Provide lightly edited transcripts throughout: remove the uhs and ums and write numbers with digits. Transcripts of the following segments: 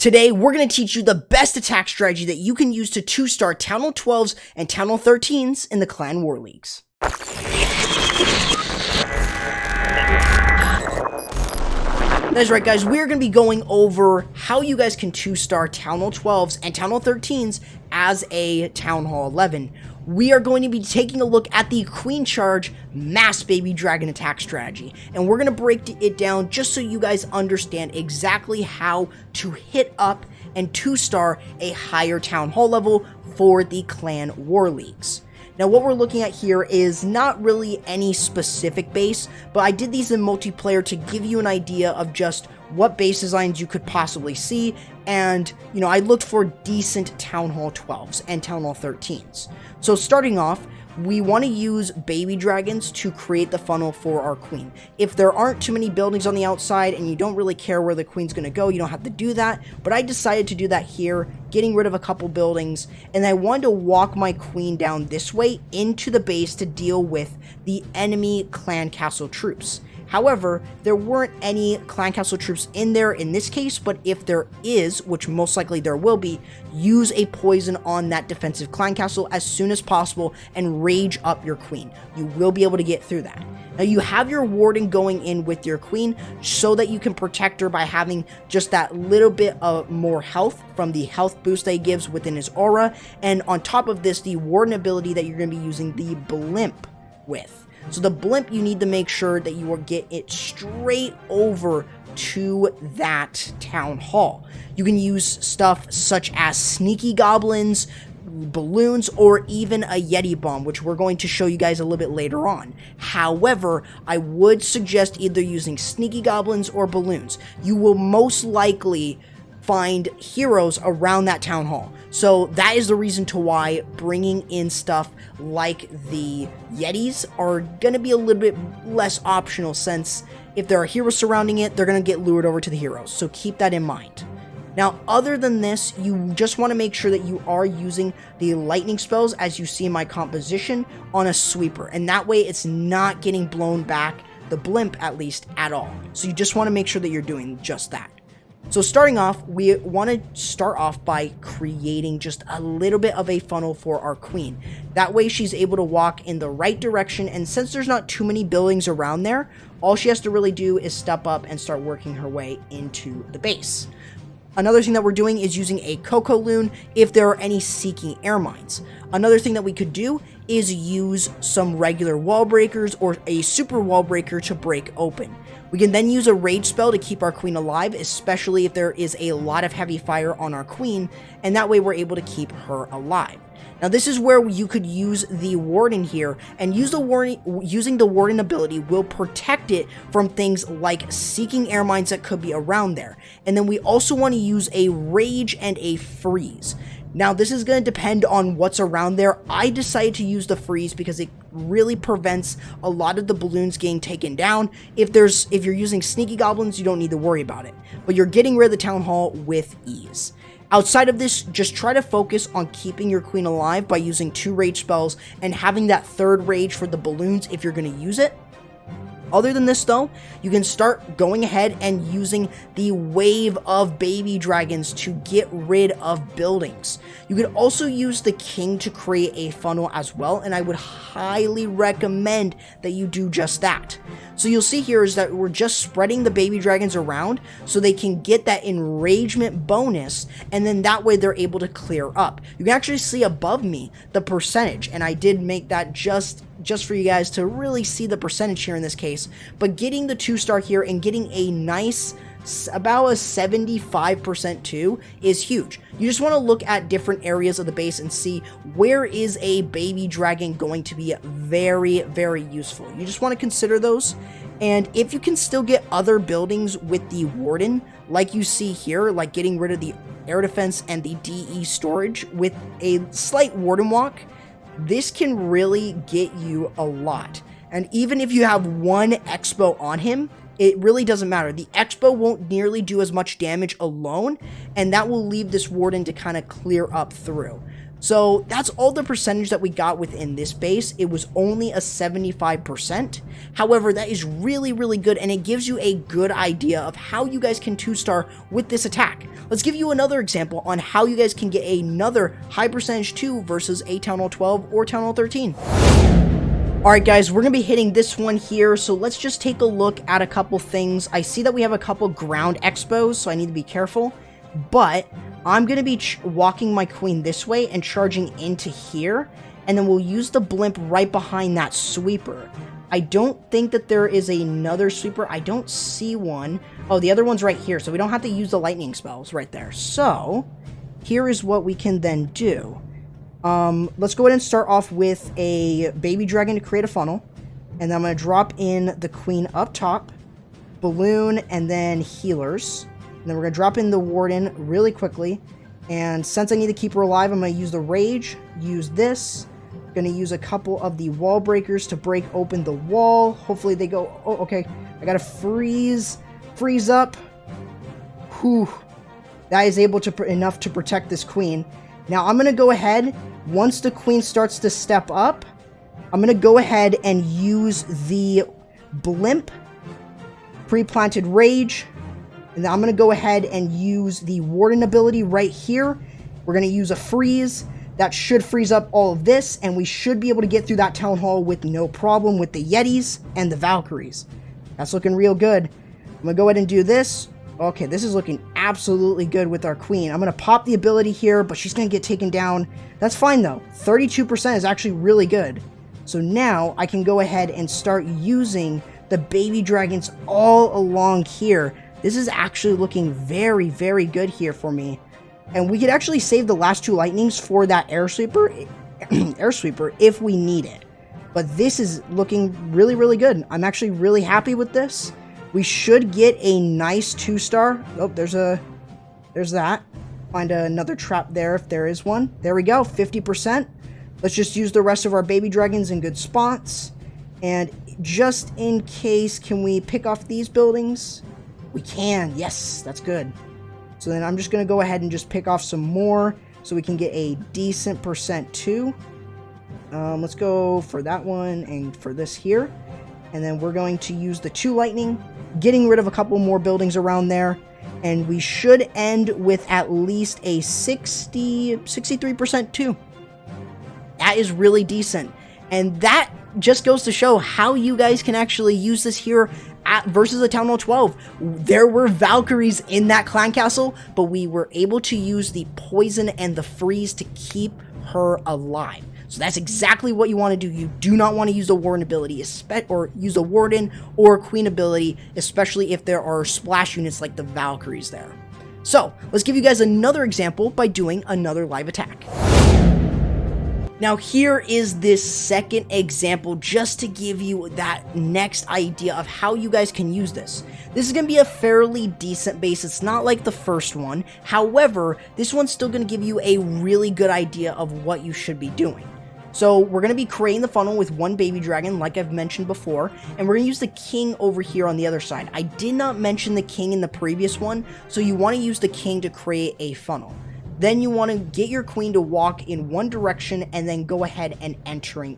Today, we're going to teach you the best attack strategy that you can use to 2-star Town Hall 12s and Town Hall 13s in the Clan War Leagues. That's right, guys. We're going to be going over how you guys can 2-star Town Hall 12s and Town Hall 13s as a Town Hall 11. We are going to be taking a look at the Queen Charge Mass Baby Dragon attack strategy, and we're going to break it down just so you guys understand exactly how to hit up and 2-star a higher Town Hall level for the Clan War Leagues. Now, what we're looking at here is not really any specific base, but I did these in multiplayer to give you an idea of just what base designs you could possibly see, and, I looked for decent Town Hall 12s and Town Hall 13s. So starting off, we want to use baby dragons to create the funnel for our queen. If there aren't too many buildings on the outside and you don't really care where the queen's going to go, you don't have to do that. But I decided to do that here, getting rid of a couple buildings, and I wanted to walk my queen down this way into the base to deal with the enemy clan castle troops. However, there weren't any clan castle troops in there in this case, but if there is, which most likely there will be, use a poison on that defensive clan castle as soon as possible and rage up your queen. You will be able to get through that. Now, you have your Warden going in with your queen so that you can protect her by having just that little bit of more health from the health boost that he gives within his aura, and on top of this, the Warden ability that you're going to be using the Blimp with. So the Blimp, you need to make sure that you will get it straight over to that town hall. You can use stuff such as sneaky goblins, balloons, or even a Yeti bomb, which we're going to show you guys a little bit later on. However, I would suggest either using sneaky goblins or balloons. You will most likely find heroes around that town hall. So that is the reason to why bringing in stuff like the Yetis are going to be a little bit less optional, since if there are heroes surrounding it, they're going to get lured over to the heroes. So keep that in mind. Now, other than this, you just want to make sure that you are using the lightning spells, as you see in my composition, on a sweeper. And that way it's not getting blown back, the Blimp at least, at all. So you just want to make sure that you're doing just that. So starting off, we want to start off by creating just a little bit of a funnel for our queen. That way she's able to walk in the right direction, and since there's not too many buildings around there, all she has to really do is step up and start working her way into the base. Another thing that we're doing is using a Coco Loon if there are any seeking air mines. Another thing that we could do is use some regular wall breakers or a super wall breaker to break open. We can then use a rage spell to keep our queen alive, especially if there is a lot of heavy fire on our queen, and that way we're able to keep her alive. Now, this is where you could use the Warden here, and using the Warden ability will protect it from things like seeking air mines that could be around there. And then we also want to use a rage and a freeze. Now, this is going to depend on what's around there. I decided to use the freeze because it really prevents a lot of the balloons getting taken down. If you're using sneaky goblins, you don't need to worry about it, but you're getting rid of the town hall with ease. Outside of this, just try to focus on keeping your queen alive by using 2 rage spells and having that 3rd rage for the balloons if you're going to use it. Other than this, though, you can start going ahead and using the wave of baby dragons to get rid of buildings. You could also use the king to create a funnel as well, and I would highly recommend that you do just that. So you'll see here is that we're just spreading the baby dragons around so they can get that enragement bonus, and then that way they're able to clear up. You can actually see above me the percentage, and I did make that just for you guys to really see the percentage here in this case. But getting the 2-star here and getting a nice, about a 75% too, is huge. You just want to look at different areas of the base and see where is a baby dragon going to be very, very useful. You just want to consider those. And if you can still get other buildings with the Warden, like you see here, like getting rid of the air defense and the DE storage with a slight Warden walk, this can really get you a lot. And even if you have one Expo on him, it really doesn't matter. The Expo won't nearly do as much damage alone, and that will leave this Warden to kind of clear up through. So that's all the percentage that we got within this base. It was only a 75%. However, that is really, really good, and it gives you a good idea of how you guys can 2-star with this attack. Let's give you another example on how you guys can get another high percentage 2 versus a Town Hall 12 or Town Hall 13. Alright guys, we're going to be hitting this one here, so let's just take a look at a couple things. I see that we have a couple ground expos, so I need to be careful, but I'm going to be walking my queen this way and charging into here, and then we'll use the blimp right behind that sweeper. I don't think that there is another sweeper. I don't see one. Oh, the other one's right here, so we don't have to use the lightning spells right there. So, here is what we can then do. Let's go ahead and start off with a baby dragon to create a funnel, and then I'm going to drop in the queen up top, balloon, and then healers. And then we're going to drop in the Warden really quickly. And since I need to keep her alive, I'm going to use the Rage, use this. I'm going to use a couple of the wall breakers to break open the wall. Hopefully they go... Oh, okay. I got to freeze up. Whew. That is able to... enough to protect this queen. Now, I'm going to go ahead. Once the queen starts to step up, I'm going to go ahead and use the Blimp, pre-planted Rage. And then I'm going to go ahead and use the Warden ability right here. We're going to use a freeze. That should freeze up all of this, and we should be able to get through that town hall with no problem with the Yetis and the Valkyries. That's looking real good. I'm going to go ahead and do this. Okay, this is looking absolutely good with our queen. I'm going to pop the ability here, but she's going to get taken down. That's fine, though. 32% is actually really good. So now I can go ahead and start using the baby dragons all along here. This is actually looking very, very good here for me. And we could actually save the last 2 lightnings for that air sweeper, if we need it. But this is looking really, really good. I'm actually really happy with this. We should get a nice 2-star. Oh, there's that. Find another trap there if there is one. There we go, 50%. Let's just use the rest of our baby dragons in good spots. And just in case, can we pick off these buildings? We can. Yes, that's good. So then I'm just going to go ahead and just pick off some more so we can get a decent percent too. Let's go for that one and for this here. And then we're going to use the 2 lightning, getting rid of a couple more buildings around there. And we should end with at least a 63% too. That is really decent. And that just goes to show how you guys can actually use this here versus a Town Hall 12. There were Valkyries in that clan castle, but we were able to use the poison and the freeze to keep her alive. So that's exactly what you want to do. You do not want to use a Warden ability, or use a Warden or a Queen ability, especially if there are splash units like the Valkyries there. So let's give you guys another example by doing another live attack. Now here is this second example just to give you that next idea of how you guys can use this. This is going to be a fairly decent base. It's not like the first one. However, this one's still going to give you a really good idea of what you should be doing. So we're going to be creating the funnel with 1 baby dragon, like I've mentioned before, and we're going to use the king over here on the other side. I did not mention the king in the previous one, so you want to use the king to create a funnel. Then you want to get your queen to walk in one direction and then go ahead and entering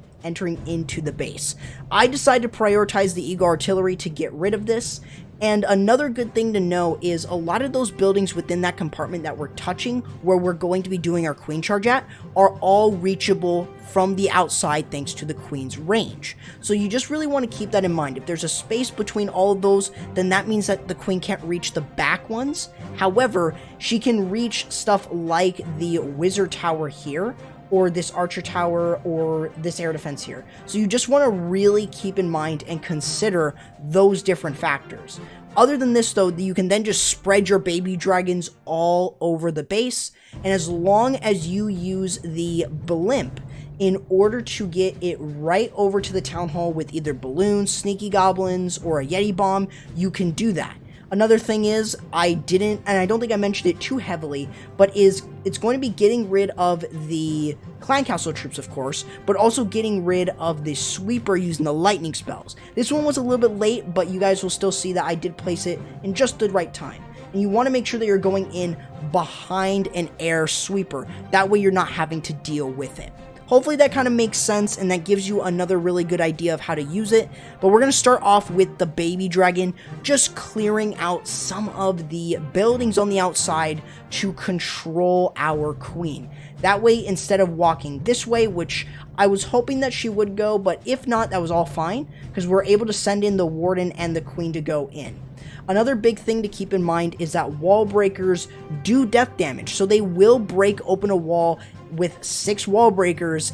into the base. I decided to prioritize the Eagle Artillery to get rid of this. And another good thing to know is a lot of those buildings within that compartment that we're touching, where we're going to be doing our queen charge at, are all reachable from the outside thanks to the queen's range. So you just really want to keep that in mind. If there's a space between all of those, then that means that the queen can't reach the back ones. However, she can reach stuff like the wizard tower here, or this archer tower, or this air defense here. So you just want to really keep in mind and consider those different factors. Other than this though, you can then just spread your baby dragons all over the base, and as long as you use the blimp in order to get it right over to the town hall with either balloons, sneaky goblins, or a yeti bomb, you can do that. Another thing is, I didn't, and I don't think I mentioned it too heavily, but it's going to be getting rid of the clan castle troops, of course, but also getting rid of the sweeper using the lightning spells. This one was a little bit late, but you guys will still see that I did place it in just the right time. And you want to make sure that you're going in behind an air sweeper. That way you're not having to deal with it. Hopefully that kind of makes sense and that gives you another really good idea of how to use it. But we're going to start off with the baby dragon, just clearing out some of the buildings on the outside to control our queen. That way, instead of walking this way, which I was hoping that she would go, but if not, that was all fine, because we're able to send in the warden and the queen to go in. Another big thing to keep in mind is that wall breakers do death damage, so they will break open a wall with 6 wall breakers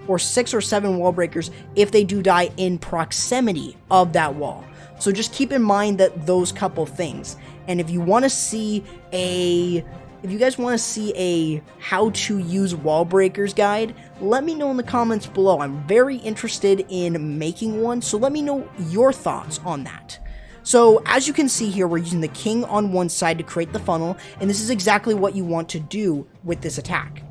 or 6 or 7 wall breakers if they do die in proximity of that wall. So just keep in mind that those couple things. And if you want to see if you guys want to see a how to use wall breakers guide, let me know in the comments below. I'm very interested in making one, so let me know your thoughts on that. So as you can see here, we're using the king on one side to create the funnel, and this is exactly what you want to do with this attack.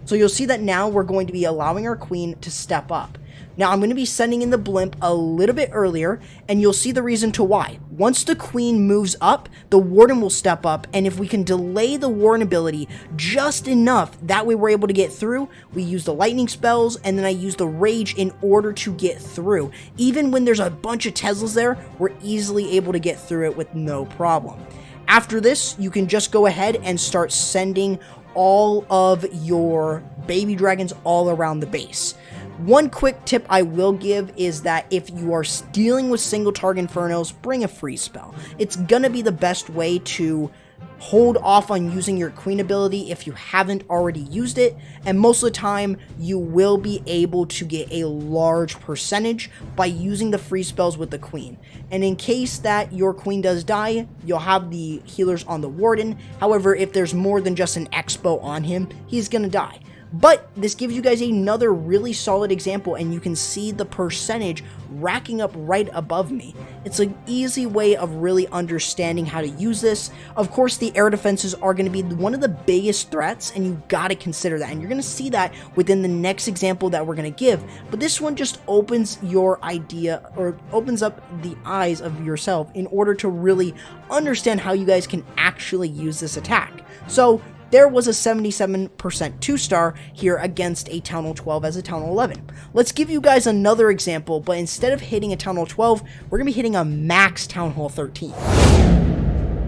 So you'll see that now we're going to be allowing our queen to step up. Now I'm going to be sending in the blimp a little bit earlier, and you'll see the reason to why. Once the queen moves up, the warden will step up, and if we can delay the warden ability just enough, that way we're able to get through, we use the lightning spells, and then I use the rage in order to get through. Even when there's a bunch of Teslas there, we're easily able to get through it with no problem. After this, you can just go ahead and start sending all of your baby dragons all around the base. One quick tip I will give is that if you are dealing with single target infernos, bring a freeze spell. It's gonna be the best way to hold off on using your queen ability if you haven't already used it, and most of the time you will be able to get a large percentage by using the freeze spells with the queen. And in case that your queen does die, you'll have the healers on the warden. However, if there's more than just an expo on him, he's gonna die. But this gives you guys another really solid example, and you can see the percentage racking up right above me. It's an easy way of really understanding how to use this. Of course, the air defenses are going to be one of the biggest threats, and you got to consider that. And you're going to see that within the next example that we're going to give. But this one just opens your idea, or opens up the eyes of yourself in order to really understand how you guys can actually use this attack. So there was a 77% 2-star here against a Town Hall 12 as a Town Hall 11. Let's give you guys another example, but instead of hitting a Town Hall 12, we're going to be hitting a max Town Hall 13.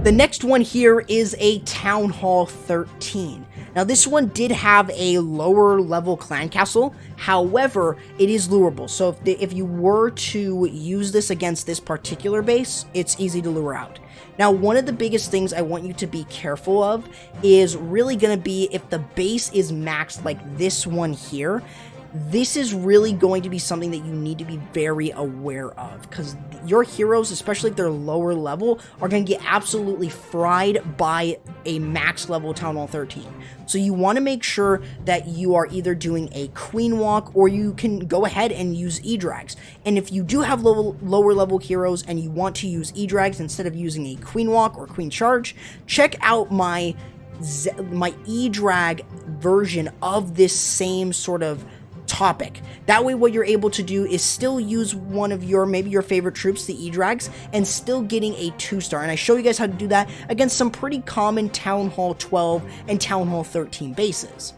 The next one here is a Town Hall 13. Now this one did have a lower level clan castle, however, it is lurable. So if you were to use this against this particular base, it's easy to lure out. Now, one of the biggest things I want you to be careful of is really going to be if the base is maxed like this one here. This is really going to be something that you need to be very aware of, because your heroes, especially if they're lower level, are going to get absolutely fried by a max level Town Hall 13. So you want to make sure that you are either doing a queen walk, or you can go ahead and use E-Drags. And if you do have lower level heroes and you want to use E-Drags instead of using a queen walk or queen charge, check out my E-Drag version of this same sort of topic. That way what you're able to do is still use one of maybe your favorite troops, the E-Drags, and still getting a 2-star. And I show you guys how to do that against some pretty common Town Hall 12 and Town Hall 13 bases.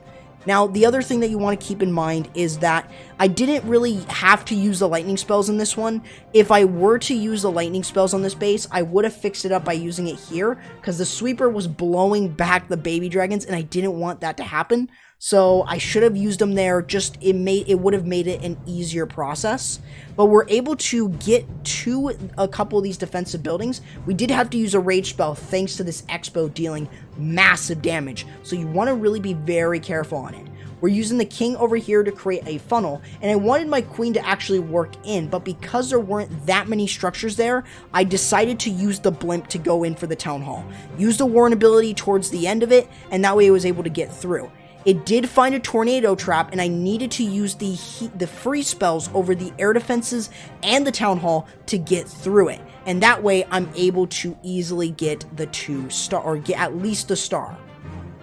Now, the other thing that you want to keep in mind is that I didn't really have to use the lightning spells in this one. If I were to use the lightning spells on this base, I would have fixed it up by using it here, because the sweeper was blowing back the baby dragons, and I didn't want that to happen. So I should have used them there. Just it would have made it an easier process. But we're able to get to a couple of these defensive buildings. We did have to use a rage spell thanks to this expo dealing massive damage. So you want to really be very careful on it. We're using the king over here to create a funnel, and I wanted my queen to actually work in, but because there weren't that many structures there, I decided to use the blimp to go in for the town hall. Use the Warden ability towards the end of it, and that way I was able to get through. It did find a tornado trap, and I needed to use the free spells over the air defenses and the town hall to get through it. And that way, I'm able to easily get the 2-star, or get at least the star.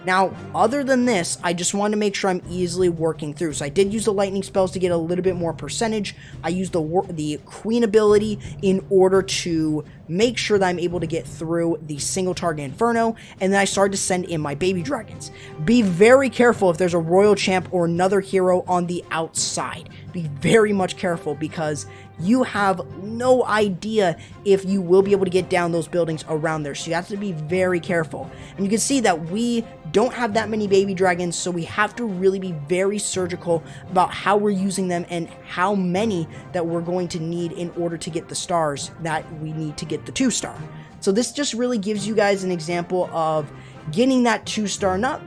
Now, other than this, I just wanted to make sure I'm easily working through. So I did use the lightning spells to get a little bit more percentage. I used the queen ability in order to make sure that I'm able to get through the single target Inferno, and then I start to send in my baby dragons. Be very careful if there's a royal champ or another hero on the outside. Be very much careful, because you have no idea if you will be able to get down those buildings around there, so you have to be very careful. And you can see that we don't have that many baby dragons, so we have to really be very surgical about how we're using them and how many that we're going to need in order to get the stars that we need to get the 2-star. So this just really gives you guys an example of getting that 2-star, not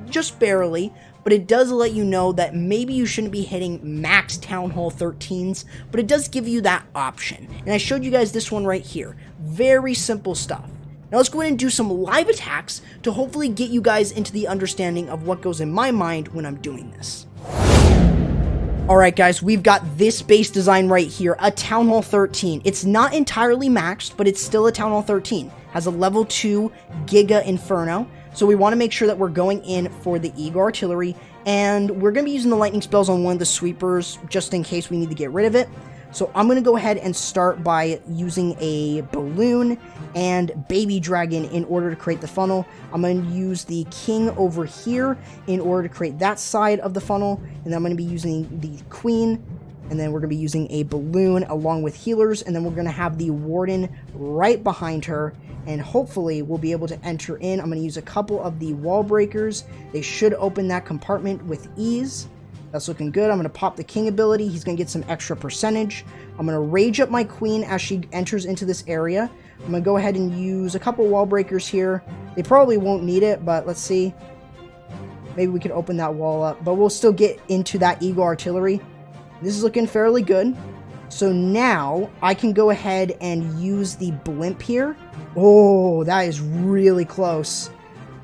just barely, but it does let you know that maybe you shouldn't be hitting max Town Hall 13s, but it does give you that option. And I showed you guys this one right here. Very simple stuff. Now let's go ahead and do some live attacks to hopefully get you guys into the understanding of what goes in my mind when I'm doing this. Alright guys, we've got this base design right here, a Town Hall 13. It's not entirely maxed, but it's still a Town Hall 13. Has a level 2 Giga Inferno. So we want to make sure that we're going in for the Eagle Artillery, and we're going to be using the lightning spells on one of the sweepers just in case we need to get rid of it. So I'm going to go ahead and start by using a balloon and baby dragon in order to create the funnel. I'm going to use the king over here in order to create that side of the funnel, and then I'm going to be using the queen, and then we're going to be using a balloon along with healers, and then we're going to have the warden right behind her, and hopefully we'll be able to enter in. I'm going to use a couple of the wall breakers. They should open that compartment with ease. That's looking good. I'm going to pop the king ability. He's going to get some extra percentage. I'm going to rage up my queen as she enters into this area. I'm going to go ahead and use a couple wall breakers here. They probably won't need it, but let's see. Maybe we can open that wall up, but we'll still get into that Eagle Artillery. This is looking fairly good. So now I can go ahead and use the blimp here. Oh, that is really close.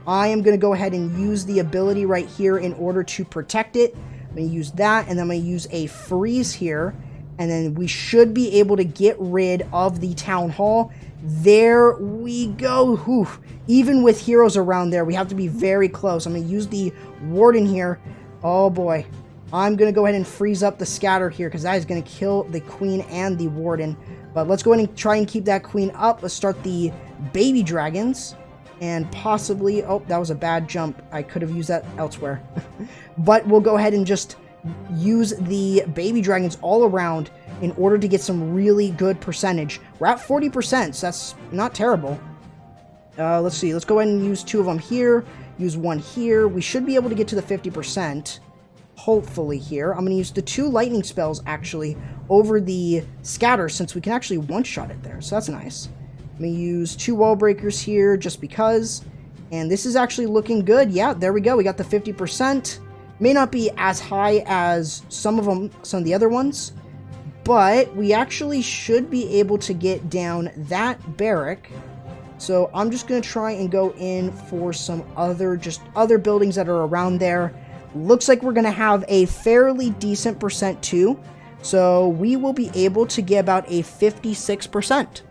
I am going to go ahead and use the ability right here in order to protect it. I'm going to use that, and then I'm going to use a freeze here, and then we should be able to get rid of the Town Hall. There we go. Whew. Even with heroes around there, we have to be very close. I'm going to use the Warden here. Oh boy. I'm going to go ahead and freeze up the scatter here, because that is going to kill the queen and the warden. But let's go ahead and try and keep that queen up. Let's start the baby dragons. And possibly... Oh, that was a bad jump. I could have used that elsewhere. But we'll go ahead and just use the baby dragons all around in order to get some really good percentage. We're at 40%, so that's not terrible. Let's see. Let's go ahead and use 2 of them here. Use 1 here. We should be able to get to the 50%. Hopefully here. I'm going to use the 2 lightning spells, actually, over the scatter, since we can actually one-shot it there. So that's nice. I'm going to use 2 wall breakers here, just because. And this is actually looking good. Yeah, there we go. We got the 50%. May not be as high as some of the other ones, but we actually should be able to get down that barrack. So I'm just going to try and go in for some other buildings that are around there. Looks like we're going to have a fairly decent percent too. So we will be able to get about a 56%.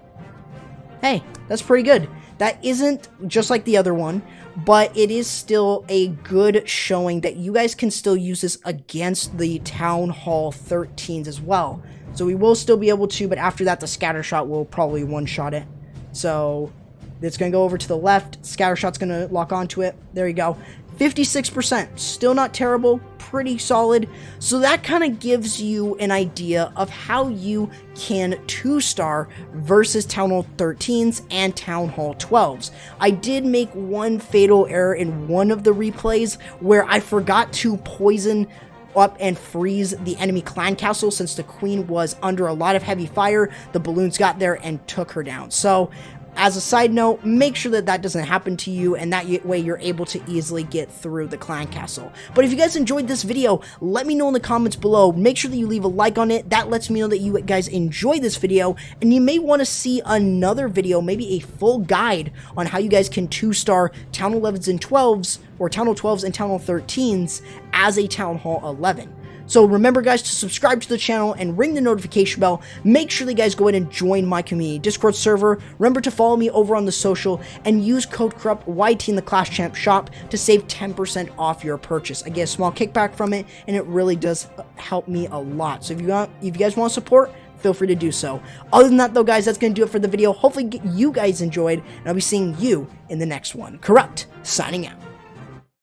Hey, that's pretty good. That isn't just like the other one, but it is still a good showing that you guys can still use this against the Town Hall 13s as well. So we will still be able to, but after that, the scatter shot will probably one-shot it. So it's going to go over to the left. Scatter shot's going to lock onto it. There you go. 56%. Still not terrible. Pretty solid. So that kind of gives you an idea of how you can 2-star versus Town Hall 13s and Town Hall 12s. I did make one fatal error in one of the replays where I forgot to poison up and freeze the enemy clan castle. Since the queen was under a lot of heavy fire, the balloons got there and took her down. So as a side note, make sure that that doesn't happen to you, and that way you're able to easily get through the clan castle. But if you guys enjoyed this video, let me know in the comments below. Make sure that you leave a like on it. That lets me know that you guys enjoyed this video, and you may want to see another video, maybe a full guide on how you guys can 2-star Town Hall 11s and 12s, or Town Hall 12s and Town Hall 13s as a Town Hall 11. So remember, guys, to subscribe to the channel and ring the notification bell. Make sure that you guys go ahead and join my community Discord server. Remember to follow me over on the social and use code CorruptYT in the Clash Champ shop to save 10% off your purchase. I get a small kickback from it, and it really does help me a lot. So if you guys want support, feel free to do so. Other than that, though, guys, that's going to do it for the video. Hopefully you guys enjoyed, and I'll be seeing you in the next one. Corrupt, signing out.